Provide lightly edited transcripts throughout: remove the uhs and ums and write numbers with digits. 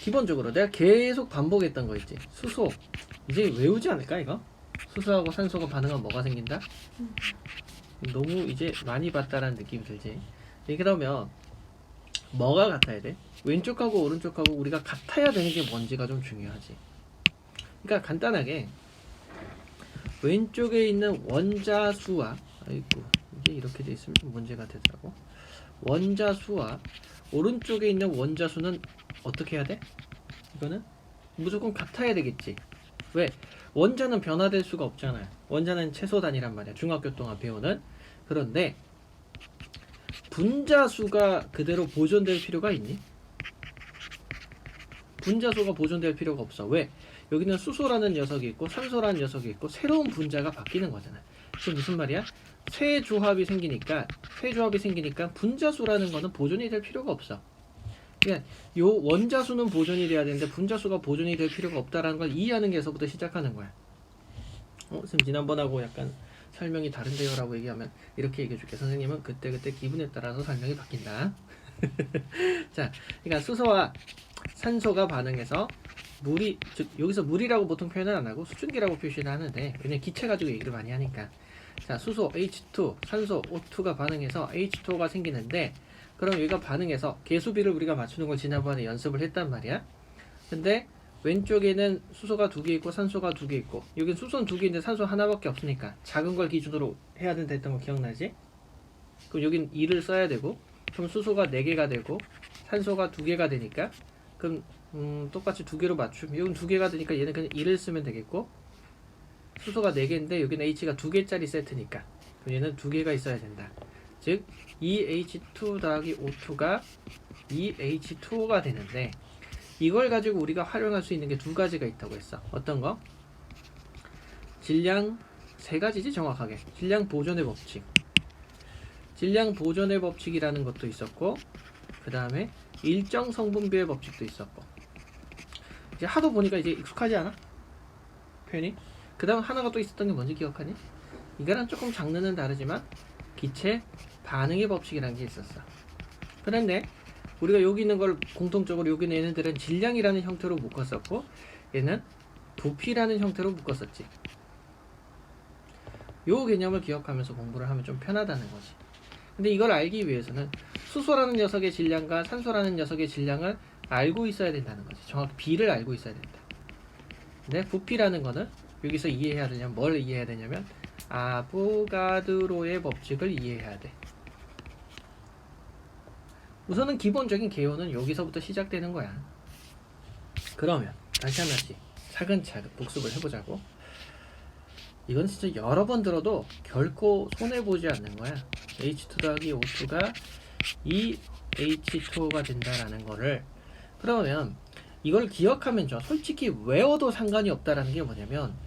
기본적으로 내가 계속 반복했던 거 있지. 수소. 이제 외우지 않을까 이거? 수소하고 산소가 반응하면 뭐가 생긴다? 너무 이제 많이 봤다라는 느낌이 들지. 그러면 뭐가 같아야 돼? 왼쪽하고 오른쪽하고 우리가 같아야 되는 게 뭔지가 좀 중요하지. 그러니까 간단하게 왼쪽에 있는 원자수와 아이고 이게 이렇게 돼 있으면 좀 문제가 되더라고. 원자수와 오른쪽에 있는 원자수는 어떻게 해야 돼? 이거는 무조건 같아야 되겠지. 왜? 원자는 변화될 수가 없잖아요. 원자는 최소 단위란 말이야. 중학교 동안 배우는. 그런데 분자수가 그대로 보존될 필요가 있니? 분자수가 보존될 필요가 없어. 왜? 여기는 수소라는 녀석이 있고 산소라는 녀석이 있고 새로운 분자가 바뀌는 거잖아. 그게 무슨 말이야? 쇠 조합이 생기니까 분자수라는 거는 보존이 될 필요가 없어. 그러니까 요 원자수는 보존이 돼야 되는데 분자수가 보존이 될 필요가 없다라는 걸 이해하는 게 에서부터 시작하는 거야. 선생님 지난번하고 약간 설명이 다른데요 라고 얘기하면 이렇게 얘기해 줄게. 선생님은 그때그때 기분에 따라서 설명이 바뀐다. 자, 그러니까 수소와 산소가 반응해서 물이, 즉 여기서 물이라고 보통 표현을 안 하고 수증기라고 표시를 하는데 왜냐면 기체 가지고 얘기를 많이 하니까. 자, 수소 H2, 산소 O2가 반응해서 H2O가 생기는데 그럼 여기가 반응해서 계수비를 우리가 맞추는 걸 지난번에 연습을 했단 말이야. 근데 왼쪽에는 수소가 2개 있고 산소가 2개 있고 여긴 수소는 2개인데 산소 하나밖에 없으니까 작은 걸 기준으로 해야 된다 했던 거 기억나지? 그럼 여긴 2를 써야 되고 그럼 수소가 4개가 되고 산소가 2개가 되니까 그럼 똑같이 2개로 맞추면 여긴 2개가 되니까 얘는 그냥 1을 쓰면 되겠고 수소가 4개인데 여기는 H가 2개짜리 세트니까 그럼 얘는 2개가 있어야 된다. 즉 2H2 더하기 O2가 2H2O가 되는데 이걸 가지고 우리가 활용할 수 있는 게 2가지가 있다고 했어. 어떤 거? 질량 3가지지 정확하게. 질량 보존의 법칙. 질량 보존의 법칙이라는 것도 있었고 그 다음에 일정 성분비의 법칙도 있었고 이제 하도 보니까 이제 익숙하지 않아? 표현이? 그 다음 하나가 또 있었던 게 뭔지 기억하니? 이거랑 조금 장르는 다르지만 기체 반응의 법칙이라는 게 있었어. 그런데 우리가 여기 있는 걸 공통적으로 여기 있는 얘네들은 질량이라는 형태로 묶었었고 얘는 부피라는 형태로 묶었었지. 요 개념을 기억하면서 공부를 하면 좀 편하다는 거지. 근데 이걸 알기 위해서는 수소라는 녀석의 질량과 산소라는 녀석의 질량을 알고 있어야 된다는 거지. 정확히 비를 알고 있어야 된다. 근데 부피라는 거는 여기서 이해해야 되냐면 뭘 이해해야 되냐면 아보가드로의 법칙을 이해해야 돼. 우선은 기본적인 개요는 여기서부터 시작되는 거야. 그러면 다시 하나씩 차근차근 복습을 해보자고. 이건 진짜 여러 번 들어도 결코 손해보지 않는 거야. H2 더하기 O2가 2H2O가 된다라는 거를. 그러면 이걸 기억하면 좋아. 솔직히 외워도 상관이 없다라는 게 뭐냐면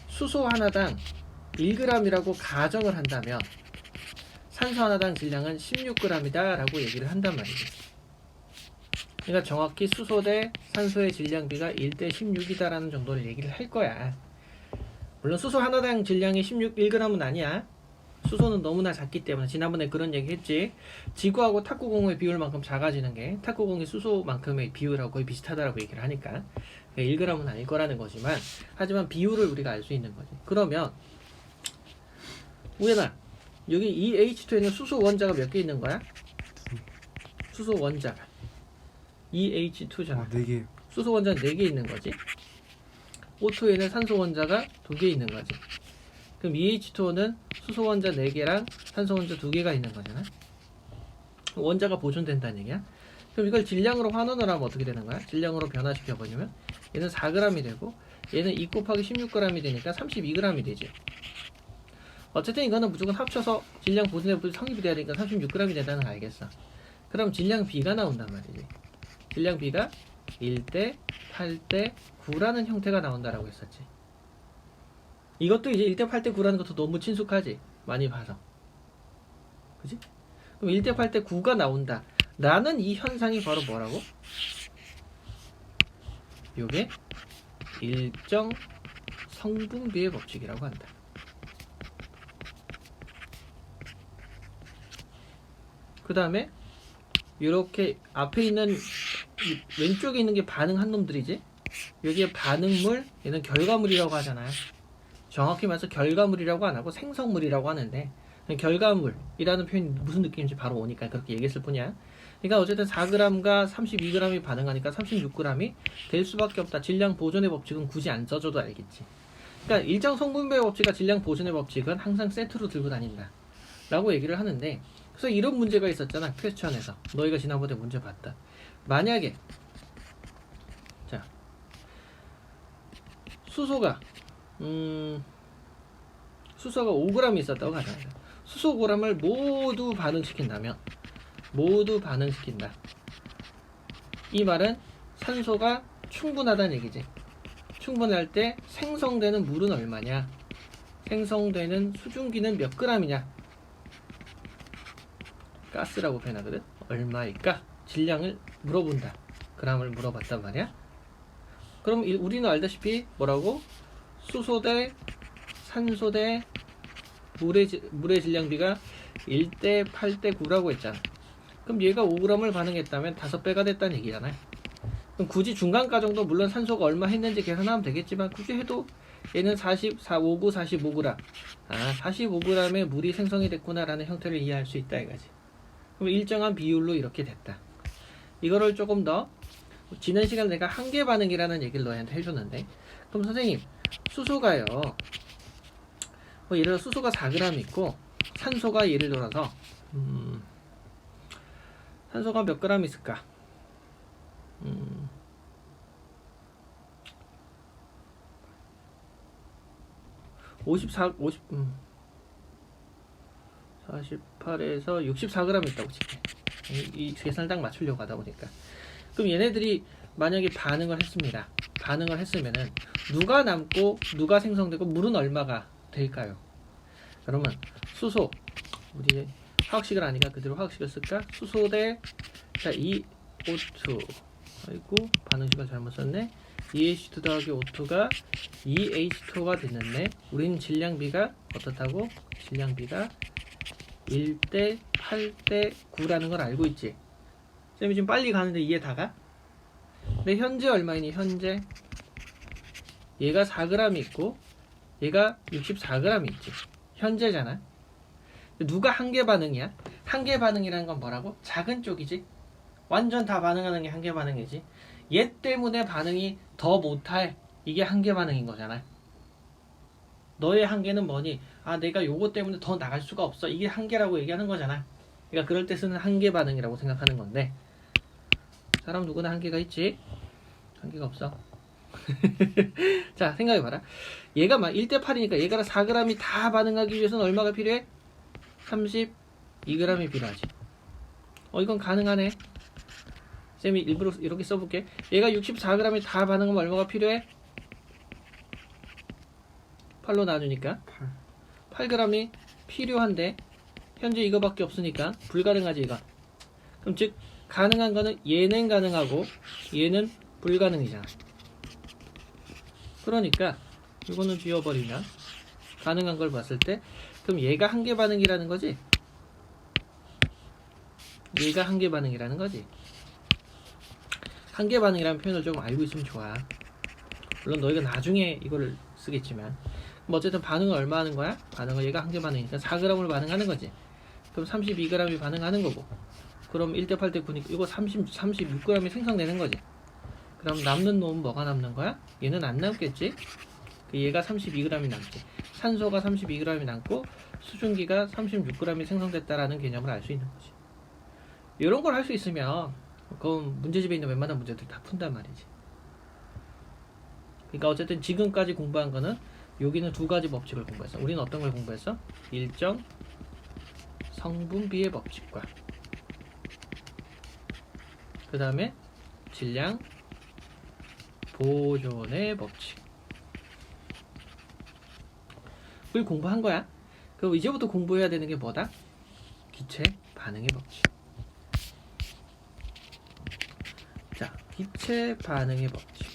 수소 하나당 1g이라고 가정을 한다면 산소 하나당 질량은 16g이다 라고 얘기를 한단 말이지. 그러니까 정확히 수소 대 산소의 질량비가 1대 16이다 라는 정도를 얘기를 할 거야. 물론 수소 하나당 질량이 1g은 아니야. 수소는 너무나 작기 때문에 지난번에 그런 얘기 했지. 지구하고 탁구공의 비율만큼 작아지는 게 탁구공이 수소만큼의 비율하고 거의 비슷하다라고 얘기를 하니까 1g은 아닐 거라는 거지만 하지만 비율을 우리가 알 수 있는 거지. 그러면 우연아 여기 이 H2에는 수소 원자가 몇 개 있는 거야? 수소 원자가 EH2잖아. 4개. 수소 원자는 4개 있는 거지. O2에는 산소 원자가 2개 있는 거지. 그럼 EH2O는 수소 원자 4개랑 산소 원자 2개가 있는 거잖아. 원자가 보존된다는 얘기야. 그럼 이걸 질량으로 환원을 하면 어떻게 되는 거야? 질량으로 변화시켜 버리면 얘는 4g이 되고 얘는 2 곱하기 16g이 되니까 32g이 되지. 어쨌든 이거는 무조건 합쳐서 질량 보존의 법칙 성립이 돼야 되니까 36g이 된다는 거 알겠어. 그럼 질량 B가 나온단 말이지. 질량 B가 1대 8대 9라는 형태가 나온다라고 했었지. 이것도 이제 1대 8대 9라는 것도 너무 친숙하지. 많이 봐서. 그지? 그럼 1대 8대 9가 나온다. 라는 이 현상이 바로 뭐라고? 요게 일정 성분비의 법칙이라고 한다. 그 다음에 이렇게 앞에 있는 이 왼쪽에 있는 게 반응한 놈들이지. 여기에 반응물, 얘는 결과물이라고 하잖아요. 정확히 말해서 결과물이라고 안 하고 생성물이라고 하는데, 결과물이라는 표현이 무슨 느낌인지 바로 오니까 그렇게 얘기했을 뿐이야. 그러니까 어쨌든 4g과 32g이 반응하니까 36g이 될 수밖에 없다. 질량 보존의 법칙은 굳이 안 써줘도 알겠지. 그러니까 일정 성분배의 법칙과 질량 보존의 법칙은 항상 세트로 들고 다닌다 라고 얘기를 하는데, 그래서 이런 문제가 있었잖아. 퀘스천에서 너희가 지난번에 문제 봤다. 만약에 자 수소가 5g 있었다고 가정하자. 수소 5g을 모두 반응시킨다면, 모두 반응시킨다, 이 말은 산소가 충분하다는 얘기지. 충분할 때 생성되는 물은 얼마냐, 생성되는 수증기는 몇 g이냐, 가스라고 표현하거든. 얼마일까? 질량을 물어본다. g을 물어봤단 말이야. 그럼 우리는 알다시피 뭐라고? 수소 대 산소 대 물의 질량비가 1대 8대 9라고 했잖아. 그럼 얘가 5g을 반응했다면 5배가 됐다는 얘기잖아요. 그럼 굳이 중간가 정도, 물론 산소가 얼마 했는지 계산하면 되겠지만 굳이 해도 얘는 59, 45g. 45g의 물이 생성이 됐구나라는 형태를 이해할 수 있다 이거지. 그럼 일정한 비율로 이렇게 됐다. 이거를 조금 더 지난 시간에 내가 한계 반응이라는 얘기를 너희한테 해줬는데, 그럼 선생님 수소가요, 뭐 예를 들어 수소가 4g 있고 산소가 예를 들어서 산소가 몇 g 있을까? 48에서 64g 있다고 칠게. 이 계산을 딱 맞추려고 하다 보니까. 그럼 얘네들이 만약에 반응을 했습니다. 반응을 했으면은 누가 남고 누가 생성되고 물은 얼마가 될까요? 그러면 수소, 우리 화학식을 아니까 그대로 화학식을 쓸까? 수소 대 EO2, 아이고 반응식을 잘못 썼네. EH2 더하기 O2가 EH2가 됐는데, 우리는 질량비가 어떻다고? 질량비가 1대 8대 9라는 걸 알고 있지. 쌤이 지금 빨리 가는데 이해 다 가? 근데 현재 얼마이니? 현재 얘가 4g 있고 얘가 64g 있지. 현재잖아. 누가 한계 반응이야? 한계 반응이라는 건 뭐라고? 작은 쪽이지. 완전 다 반응하는 게 한계 반응이지. 얘 때문에 반응이 더 못할, 이게 한계 반응인 거잖아. 너의 한계는 뭐니? 내가 요거 때문에 더 나갈 수가 없어, 이게 한계라고 얘기하는 거잖아. 그러니까 그럴 때 쓰는 한계 반응이라고 생각하는 건데, 사람 누구나 한계가 있지? 한계가 없어. 자, 생각해봐라. 얘가 막 1대 8이니까 얘가 4g이 다 반응하기 위해서는 얼마가 필요해? 32g이 필요하지. 이건 가능하네. 쌤이 일부러 이렇게 써볼게. 얘가 64g이 다 반응하면 얼마가 필요해? 8로 나누니까 8g이 필요한데 현재 이거밖에 없으니까 불가능하지 이거. 그럼 즉 가능한 거는 얘는 가능하고 얘는 불가능이잖아. 그러니까 이거는 지워버리면 가능한 걸 봤을 때, 그럼 얘가 한계 반응이라는 거지. 얘가 한계 반응이라는 거지. 한계 반응이라는 표현을 조금 알고 있으면 좋아. 물론 너희가 나중에 이거를 쓰겠지만, 뭐 어쨌든 반응을 얼마 하는 거야? 반응을 얘가 한계 반응이니까 4g을 반응하는 거지. 그럼 32g이 반응하는 거고, 그럼 1대 8대 9니까 이거 36g이 생성되는 거지. 그럼 남는 놈은 뭐가 남는 거야? 얘는 안 남겠지? 얘가 32g이 남지. 산소가 32g이 남고 수증기가 36g이 생성됐다라는 개념을 알 수 있는 거지. 이런 걸 할 수 있으면 그럼 문제집에 있는 웬만한 문제들 다 푼단 말이지. 그러니까 어쨌든 지금까지 공부한 거는 여기는 두 가지 법칙을 공부했어. 우리는 어떤 걸 공부했어? 일정 성분비의 법칙과 그 다음에 질량 보존의 법칙, 그걸 공부한 거야. 그럼 이제부터 공부해야 되는 게 뭐다? 기체 반응의 법칙. 자, 기체 반응의 법칙.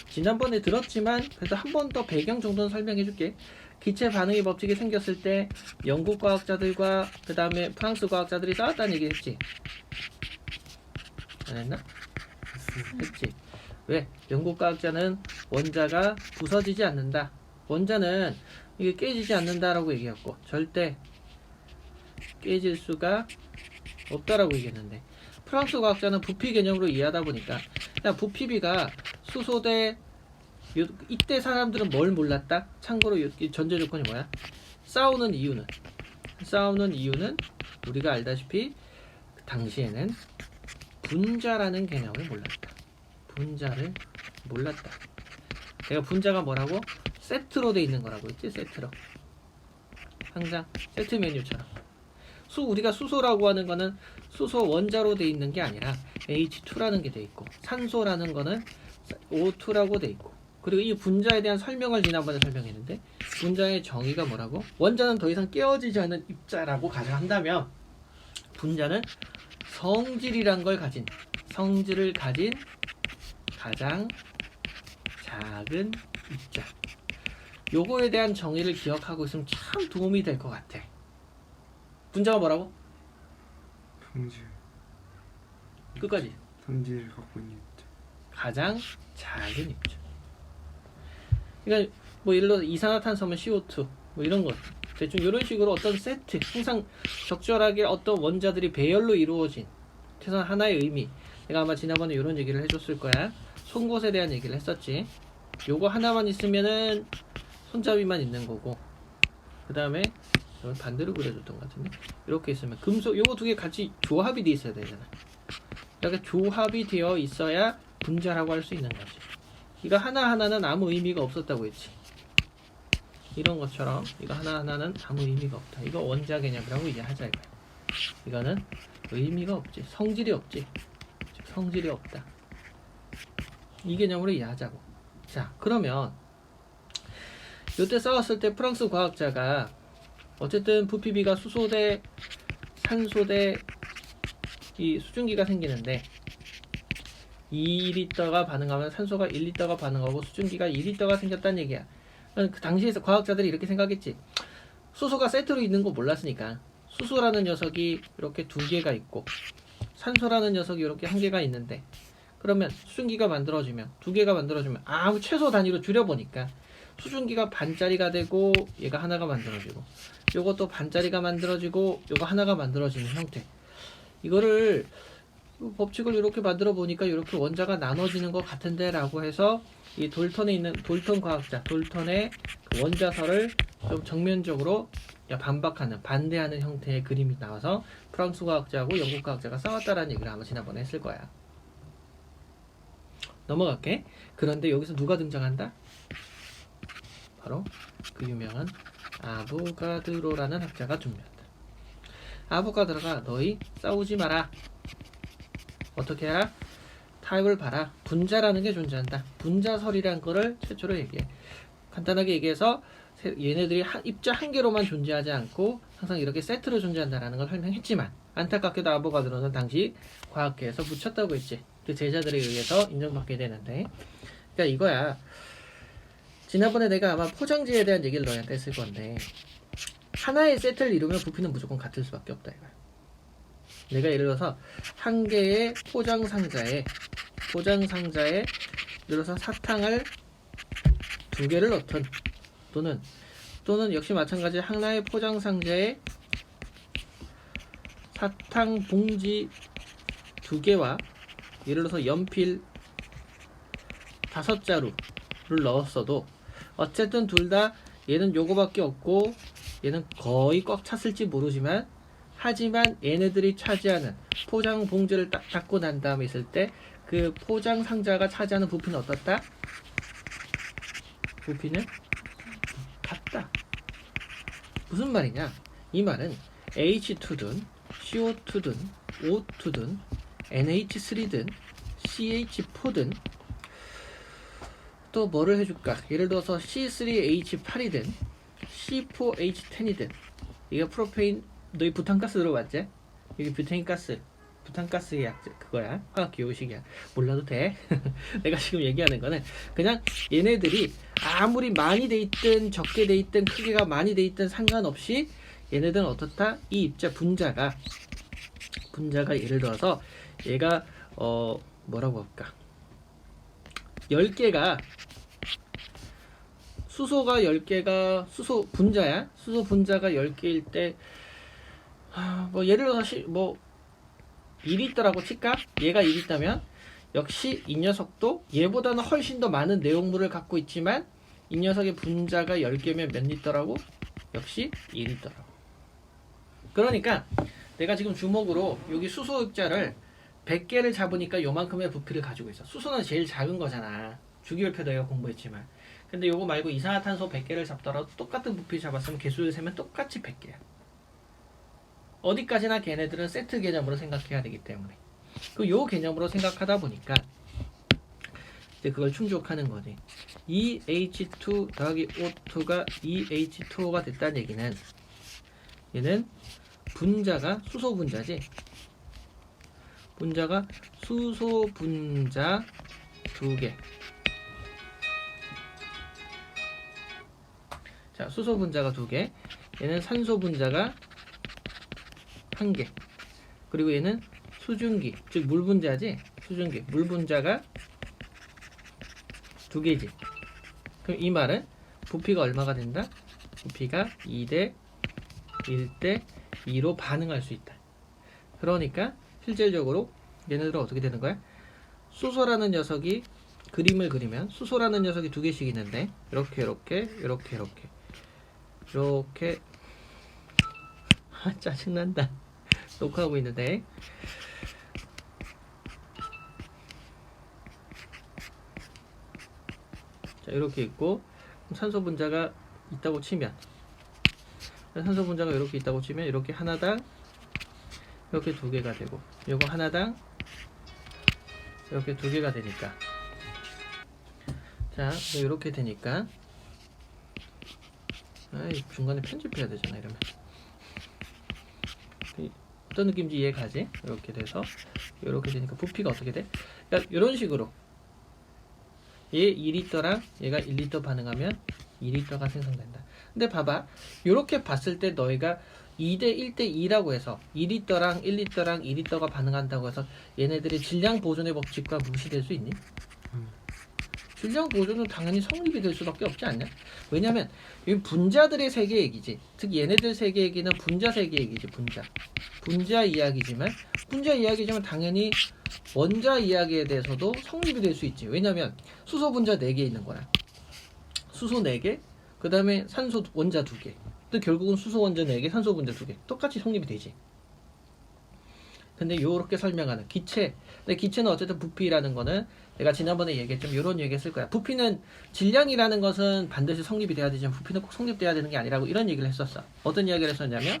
지난번에 들었지만 그래도 한 번 더 배경 정도는 설명해 줄게. 기체 반응의 법칙이 생겼을 때 영국 과학자들과 그 다음에 프랑스 과학자들이 싸웠다는 얘기 했지? 안 했나? 했지. 왜? 영국과학자는 원자가 부서지지 않는다. 원자는 이게 깨지지 않는다라고 얘기했고 절대 깨질 수가 없다라고 얘기했는데 프랑스 과학자는 부피 개념으로 이해하다 보니까 야 부피비가 수소 대 이때 사람들은 뭘 몰랐다? 참고로 이 전제 조건이 뭐야? 싸우는 이유는 우리가 알다시피 당시에는 분자라는 개념을 몰랐다. 분자를 몰랐다. 내가 분자가 뭐라고? 세트로 돼 있는 거라고 했지? 세트로. 항상 세트 메뉴처럼. 우리가 수소라고 하는 거는 수소 원자로 돼 있는 게 아니라 H2라는 게 돼 있고 산소라는 거는 O2라고 돼 있고 그리고 이 분자에 대한 설명을 지난번에 설명했는데 분자의 정의가 뭐라고? 원자는 더 이상 깨어지지 않는 입자라고 가정한다면 분자는 성질을 가진 가장 작은 입자. 요거에 대한 정의를 기억하고 있으면 참 도움이 될 것 같아. 분자가 뭐라고? 성질. 끝까지. 성질을 갖고 있는 입자. 가장 작은 입자. 그러니까 뭐 예를 들어 이산화탄소면 CO2 뭐 이런 것 대충 이런 식으로 어떤 세트 항상 적절하게 어떤 원자들이 배열로 이루어진 최소한 하나의 의미. 내가 아마 지난번에 이런 얘기를 해줬을 거야. 송곳에 대한 얘기를 했었지. 요거 하나만 있으면은 손잡이만 있는 거고 그 다음에 반대로 그려줬던 것 같은데 이렇게 있으면 금속 요거 두 개 같이 조합이 돼 있어야 되잖아. 그러니까 조합이 되어 있어야 분자라고 할 수 있는 거지. 이거 하나하나는 아무 의미가 없었다고 했지. 이런 것처럼 이거 하나하나는 아무 의미가 없다. 이거 원자 개념이라고 이해하자 이거야. 이거는 의미가 없지. 성질이 없지. 성질이 없다. 이 개념으로 이해하자고. 자, 그러면 이때 싸웠을 때 프랑스 과학자가 어쨌든 부피비가 수소 대 산소 대 이 수증기가 생기는데 2리터가 반응하면 산소가 1리터가 반응하고 수증기가 2리터가 생겼다는 얘기야. 그 당시에서 과학자들이 이렇게 생각했지. 수소가 세트로 있는 거 몰랐으니까 수소라는 녀석이 이렇게 두 개가 있고 산소라는 녀석이 이렇게 한 개가 있는데 그러면 수증기가 만들어지면 두 개가 만들어지면 아무 최소 단위로 줄여보니까 수증기가 반짜리가 되고 얘가 하나가 만들어지고 요것도 반짜리가 만들어지고 요거 하나가 만들어지는 형태. 이거를 법칙을 이렇게 만들어 보니까 이렇게 원자가 나눠지는 것 같은데 라고 해서 이 돌턴에 있는 돌턴 과학자 돌턴의 그 원자설을 좀 정면적으로 반대하는 형태의 그림이 나와서 프랑스 과학자하고 영국 과학자가 싸웠다라는 얘기를 아마 지난번에 했을 거야. 넘어갈게. 그런데 여기서 누가 등장한다? 바로 그 유명한 아보가드로라는 학자가 존재한다. 아보가드로가 너희 싸우지 마라. 어떻게 해라? 타입을 봐라. 분자라는 게 존재한다. 분자설이라는 거를 최초로 얘기해. 간단하게 얘기해서 얘네들이 입자 한 개로만 존재하지 않고 항상 이렇게 세트로 존재한다라는 걸 설명했지만 안타깝게도 아보가드로는 당시 과학계에서 묻혔다고 했지. 그 제자들에 의해서 인정받게 되는데 그러니까 이거야. 지난번에 내가 아마 포장지에 대한 얘기를 너희한테 했을 건데 하나의 세트를 이루면 부피는 무조건 같을 수밖에 없다 이거야. 내가 예를 들어서 한 개의 포장 상자에 예를 들어서 사탕을 두 개를 넣든 또는 역시 마찬가지 하나의 포장 상자에 사탕 봉지 두 개와 예를 들어서 연필 5자루를 넣었어도 어쨌든 둘 다 얘는 요거밖에 없고 얘는 거의 꽉 찼을지 모르지만 하지만 얘네들이 차지하는 포장 봉지를 딱 닫고 난 다음에 있을 때 그 포장 상자가 차지하는 부피는 어떻다? 부피는 같다. 무슨 말이냐? 이 말은 H2든 CO2든 O2든 NH3든 CH4든 또 뭐를 해줄까? 예를 들어서 C3H8이든 C4H10이든 이게 프로페인 너희 부탄가스 들어봤지? 이게 부탄가스의 약재 그거야. 화학기호식이야. 몰라도 돼. 내가 지금 얘기하는 거는 그냥 얘네들이 아무리 많이 돼 있든 적게 돼 있든 크기가 많이 돼 있든 상관없이 얘네들은 어떻다? 이 입자 분자가 예를 들어서 얘가 뭐라고 할까? 10개가 수소가 10개가 수소 분자야. 수소 분자가 10개일 때 뭐 예를 들어서 뭐 1리터라고 칠까? 얘가 1리터면 역시 이 녀석도 얘보다는 훨씬 더 많은 내용물을 갖고 있지만 이 녀석의 분자가 10개면 몇 리터라고? 역시 2리터라고. 그러니까 내가 지금 주먹으로 여기 수소 입자를 100개를 잡으니까 요만큼의 부피를 가지고 있어. 수소는 제일 작은 거잖아. 주기율표 내가 공부했지만. 근데 요거 말고 이산화탄소 100개를 잡더라도 똑같은 부피 잡았으면 개수를 세면 똑같이 100개야. 어디까지나 걔네들은 세트 개념으로 생각해야 되기 때문에. 요 개념으로 생각하다 보니까 이제 그걸 충족하는 거지. 2H2 더하기 O2가 2H2O가 됐다는 얘기는 얘는 분자가 수소 분자지. 분자가 수소 분자 2개. 자, 수소 분자가 2개. 얘는 산소 분자가 1개. 그리고 얘는 수증기, 즉 물 분자지. 수증기, 물 분자가 2개지. 그럼 이 말은 부피가 얼마가 된다? 부피가 2대 1대 2로 반응할 수 있다. 그러니까 실질적으로 얘네들은 어떻게 되는 거야? 수소라는 녀석이 그림을 그리면 수소라는 녀석이 2개씩 있는데 이렇게 짜증난다. 녹화하고 있는데 자 이렇게 있고 산소 분자가 있다고 치면 산소 분자가 이렇게 있다고 치면 이렇게 하나당 이렇게 2개가 되고 요거 하나당 이렇게 2개가 되니까 자 이렇게 되니까 중간에 편집해야 되잖아. 이러면 어떤 느낌인지 이해 가지? 이렇게 돼서 이렇게 되니까 부피가 어떻게 돼? 그러니까 이런 식으로 얘 2리터랑 얘가 1리터 반응하면 2리터가 생성된다. 근데 봐봐, 이렇게 봤을 때 너희가 2대 1대 2라고 해서 2리터랑 1리터랑 2리터가 반응한다고 해서 얘네들이 질량 보존의 법칙과 무시될 수 있니? 질량 보존은 당연히 성립이 될 수밖에 없지 않냐? 왜냐면 이 분자들의 세계 얘기지. 즉 얘네들 세계 얘기는 분자 세계 얘기지. 분자 이야기지만 당연히 원자 이야기에 대해서도 성립이 될 수 있지. 왜냐면 수소 분자 4개 있는 거야. 수소 4개, 그 다음에 산소 원자 2개. 또 결국은 수소 원자 4개, 산소 분자 2개. 똑같이 성립이 되지. 근데 요렇게 설명하는 기체. 근데 기체는 어쨌든 부피라는 거는 내가 지난번에 얘기했지만 이런 얘기 했을 거야. 부피는 질량이라는 것은 반드시 성립이 돼야 되지만 부피는 꼭 성립돼야 되는 게 아니라고 이런 얘기를 했었어. 어떤 이야기를 했었냐면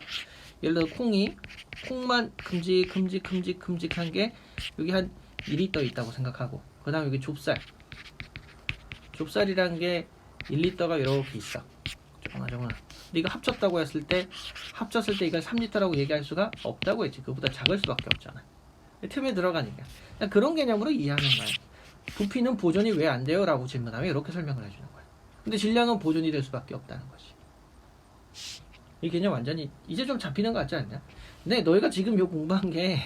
예를 들어 콩만 큼직한 게 여기 한 2리터 있다고 생각하고 그 다음에 여기 좁쌀이란 게 1리터가 이렇게 있어. 조금만. 근데 이거 합쳤다고 했을 때 합쳤을 때 이걸 3리터라고 얘기할 수가 없다고 했지. 그보다 작을 수밖에 없잖아. 틈에 들어가니까. 그런 개념으로 이해하는 거야. 부피는 보존이 왜 안 돼요? 라고 질문하면 이렇게 설명을 해주는 거야. 근데 질량은 보존이 될 수밖에 없다는 거지. 이 개념 완전히 이제 좀 잡히는 것 같지 않냐? 근데 너희가 지금 요 공부한 게